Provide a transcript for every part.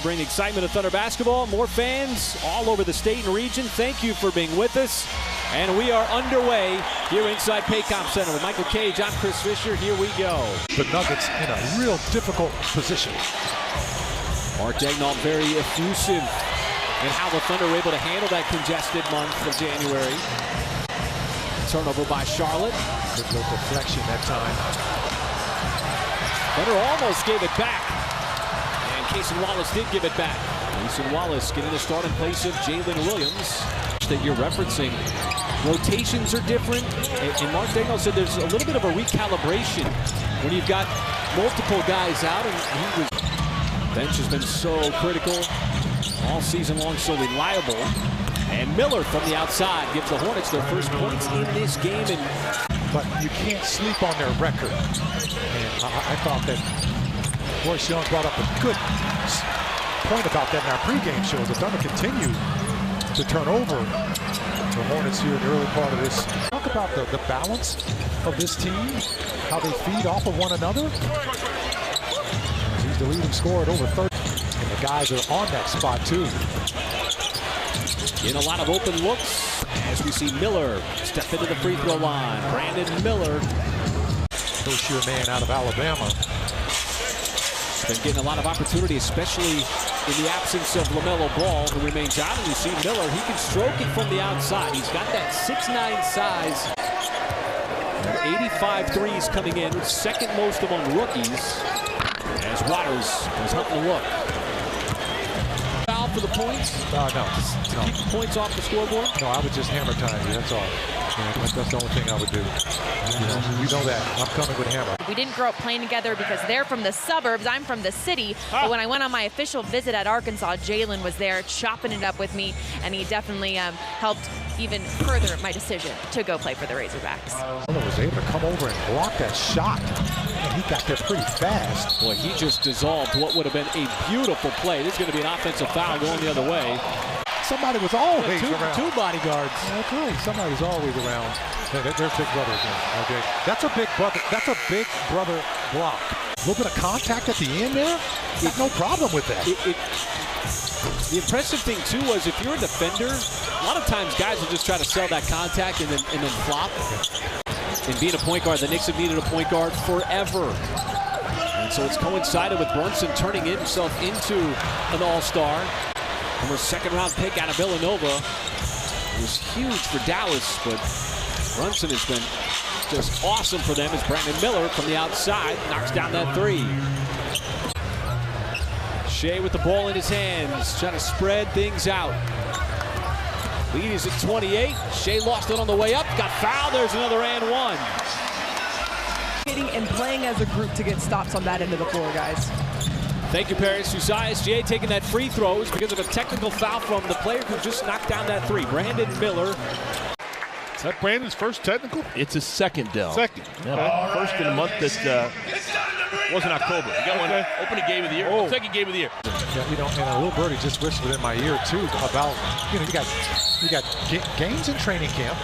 to bring the excitement of Thunder basketball. More fans all over the state and region. Thank you for being with us. And we are underway here inside Paycom Center with Michael Cage. I'm Chris Fisher. Here we go. The Nuggets in a real difficult position. Mark Daigneault very effusive in how the Thunder were able to handle that congested month of January. Turnover by Charlotte. Good little deflection that time. Thunder almost gave it back. And Cason Wallace did give it back. Cason Wallace getting the start in place of Jalen Williams. That you're referencing. Rotations are different. And Mark Daigneault said there's a little bit of a recalibration when you've got multiple guys out. And he was... Bench has been so critical all season long, so reliable. And Miller from the outside gives the Hornets their first points in this game. But you can't sleep on their record. And I thought that Royce Young brought up a good point about that in our pregame show. The Thunder continue to turn over the Hornets here in the early part of this. Talk about the balance of this team, how they feed off of one another. He's the leading scorer at over 30. And the guys are on that spot too. In a lot of open looks as we see Miller step into the free throw line. Brandon Miller. First-year man out of Alabama. Been getting a lot of opportunity, especially in the absence of LaMelo Ball, who remains out. And you see Miller, he can stroke it from the outside. He's got that 6'9" size. 85 threes coming in, second most among rookies. As Waters is hunting the look. Foul for the points? No. Keep the points off the scoreboard? No, I would just hammer time you, that's all. That's the only thing I would do. You know that. I'm coming with hammer. We didn't grow up playing together because they're from the suburbs. I'm from the city. But when I went on my official visit at Arkansas, Jalen was there chopping it up with me, and he definitely helped even further my decision to go play for the Razorbacks. Miller was able to come over and block that shot, and he got there pretty fast. Boy, he just dissolved what would have been a beautiful play. This is going to be an offensive foul going the other way. Somebody was always around. Two bodyguards. That's right. Somebody was always around. There's Big Brother again. Okay, that's a Big Brother. That's a Big Brother block. A little bit of contact at the end there. No problem with that. The impressive thing too was if you're a defender, a lot of times guys will just try to sell that contact and then flop. And being a point guard, the Knicks have needed a point guard forever. And so it's coincided with Brunson turning himself into an all-star. From a second-round pick out of Villanova. It was huge for Dallas, but Brunson has been just awesome for them as Brandon Miller from the outside knocks down that three. Shea with the ball in his hands, trying to spread things out. Lead is at 28. Shea lost it on the way up, got fouled. There's another and one. And playing as a group to get stops on that end of the floor, guys. Thank you, Paris. Uzziah taking that free throws because of a technical foul from the player who just knocked down that three. Brandon Miller. Is that Brandon's first technical? It's his second, Dell. Second. Yeah. Okay. First in a month that wasn't October. You got one opening game of the year, second game of the year. Yeah, and a little birdie just whispered in my ear too about, you got games in training camp.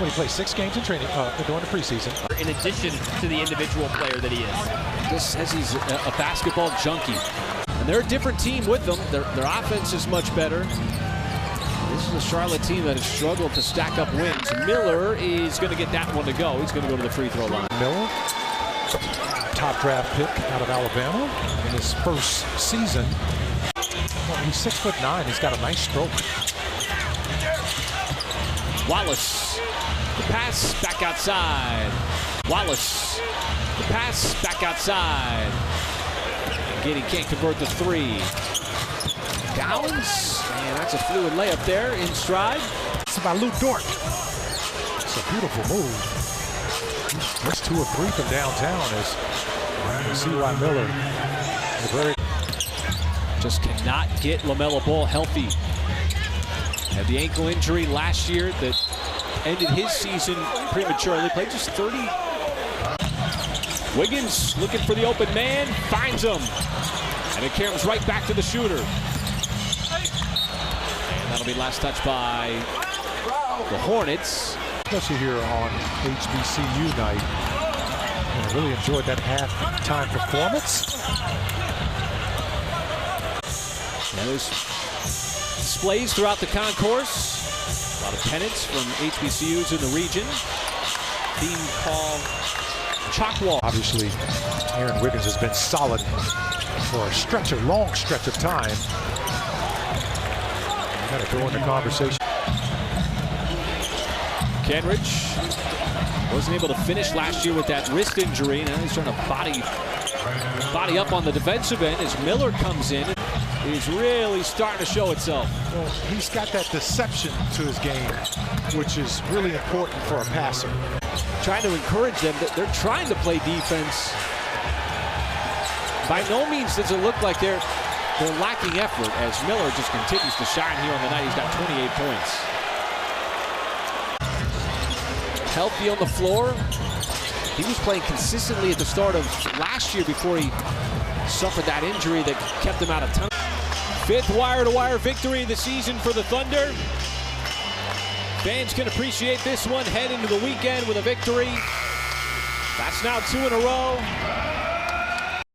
Well, he plays 6 games in training during the preseason. In addition to the individual player that he is. Just says he's a basketball junkie. And they're a different team with them. Their offense is much better. This is a Charlotte team that has struggled to stack up wins. Miller is going to get that one to go. He's going to go to the free throw line. Miller, top draft pick out of Alabama in his first season. Well, he's 6'9". He's got a nice stroke. Wallace, the pass back outside. Wallace, the pass back outside. Again, he can't convert the three. Downs, and that's a fluid layup there in stride. It's by Luke Dort. It's a beautiful move. That's 2 or 3 from downtown as you see why Miller just cannot get LaMelo Ball healthy. Had the ankle injury last year that ended his season prematurely. Played just 30. Wiggins looking for the open man, finds him. And it comes right back to the shooter. And that'll be last touch by the Hornets. Especially here on HBCU night. And I really enjoyed that halftime performance. Now there's displays throughout the concourse. A lot of pennants from HBCUs in the region. Team called Chalk Wall. Obviously, Aaron Wiggins has been solid for a long stretch of time. You got to go in the conversation. Kenrich wasn't able to finish last year with that wrist injury. Now he's trying to body up on the defensive end as Miller comes in. He's really starting to show itself. Well, he's got that deception to his game, which is really important for a passer. Trying to encourage them. They're trying to play defense. By no means does it look like they're lacking effort as Miller just continues to shine here on the night. He's got 28 points. Healthy on the floor. He was playing consistently at the start of last year before he suffered that injury that kept him out of time. Fifth wire-to-wire victory of the season for the Thunder. Fans can appreciate this one, head into the weekend with a victory. That's now 2 in a row.